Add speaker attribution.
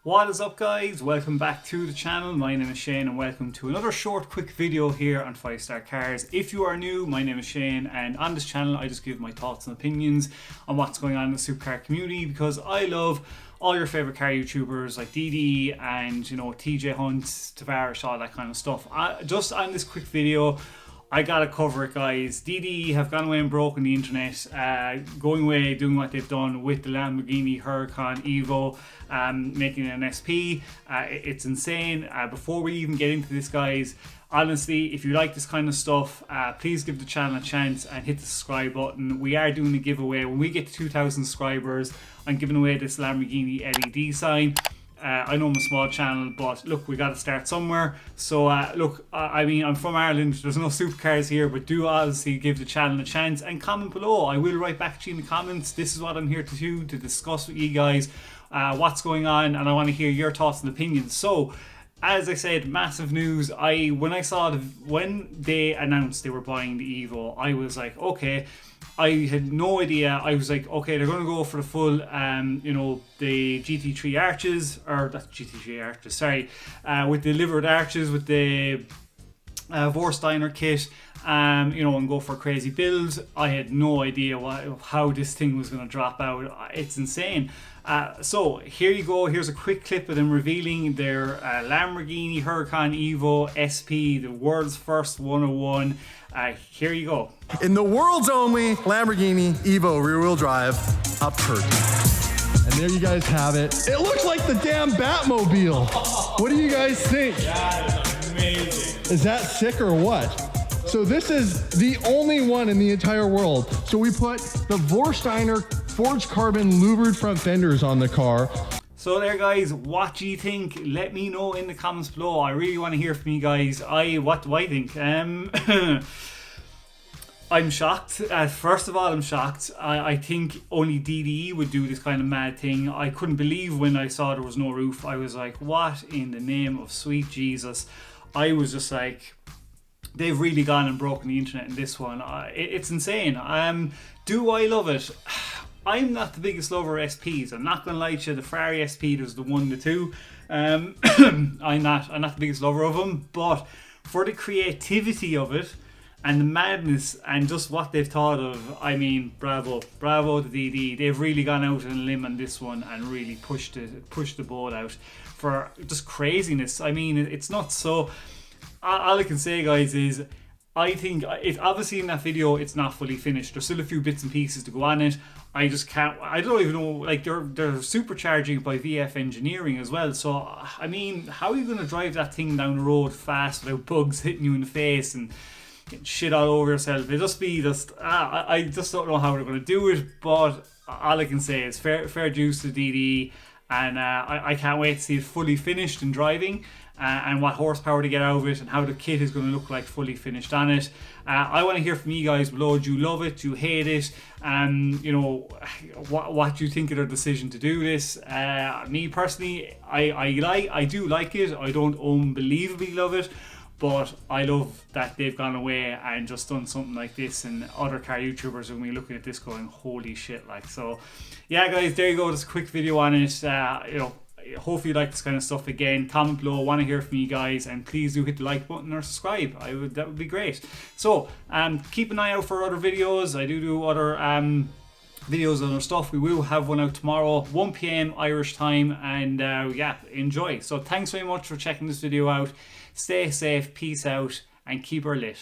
Speaker 1: What is up, guys? Welcome back to the channel. My name is Shane and welcome to another short quick video here on 5-Star Cars. If you are new, my name is Shane and on this channel I just give my thoughts and opinions on what's going on in the supercar community because I love all your favorite car YouTubers like DD and TJ Hunt, Tavarish, all that kind of stuff. Just on this quick video I gotta cover it, guys. DD have gone away and broken the internet, going away doing what they've done with the Lamborghini Huracan Evo, making an SP. It's insane. Before we even get into this, guys, honestly, if you like this kind of stuff, please give the channel a chance and hit the subscribe button. We are doing a giveaway. When we get to 2,000 subscribers, I'm giving away this Lamborghini LED sign. I know I'm a small channel, but look, we got to start somewhere. So look, I mean, I'm from Ireland, there's no supercars here, but do obviously give the channel a chance and comment below. I will write back to you in the comments. This is what I'm here to do, to discuss with you guys what's going on, and I want to hear your thoughts and opinions. So as I said, massive news. When they announced they were buying the Evo, I was like, okay, I had no idea. I was like, okay, they're going to go for the full, the GT3 arches, or that's GT3 arches, sorry, with the livered arches, with the Vorsteiner kit, and go for a crazy build. I had no idea how this thing was going to drop out. It's insane. So here you go. Here's a quick clip of them revealing their Lamborghini Huracan Evo SP, the world's first 101. Here you go.
Speaker 2: In the world's only Lamborghini Evo rear-wheel drive upward. And there you guys have it. It looks like the damn Batmobile. What do you guys think?
Speaker 1: That is amazing.
Speaker 2: Is that sick or what? So this is the only one in the entire world. So we put the Vorsteiner forged carbon louvered front fenders on the car.
Speaker 1: So there, guys, what do you think? Let me know in the comments below. I really want to hear from you guys. What do I think? I'm shocked. First of all, I'm shocked. I think only DDE would do this kind of mad thing. I couldn't believe when I saw there was no roof. I was like, what in the name of sweet Jesus? I was just like, they've really gone and broken the internet in this one. It's insane. Do I love it? I'm not the biggest lover of SPs. I'm not gonna lie to you. The Ferrari SP, there's the 1, the 2. I'm not the biggest lover of them, but for the creativity of it and the madness and just what they've thought of, I mean, bravo to DD. They've really gone out on a limb on this one and really pushed the boat out for just craziness. I mean, it's not so. All I can say, guys, is I think it obviously in that video it's not fully finished. There's still a few bits and pieces to go on it. I just can't. I don't even know. Like they're supercharging by VF Engineering as well. So I mean, how are you going to drive that thing down the road fast without bugs hitting you in the face and getting shit all over yourself? It just be I just don't know how they're going to do it. But all I can say is fair dues to DD, and I can't wait to see it fully finished and driving. And what horsepower to get out of it and how the kit is going to look like fully finished on it. I want to hear from you guys below. Do you love it? Do you hate it? What do you think of their decision to do this? Me personally, I do like it. I don't unbelievably love it, but I love that they've gone away and just done something like this, and other car YouTubers are going to be looking at this going, holy shit. Like, so yeah, guys, there you go. Just a quick video on it. Hopefully you like this kind of stuff. Again, comment below. I want to hear from you guys, and please do hit the like button or subscribe. That would be great. So keep an eye out for other videos. I do other videos on other stuff. We will have one out tomorrow, 1 PM Irish time, and yeah, enjoy. So thanks very much for checking this video out. Stay safe, peace out, and keep her lit.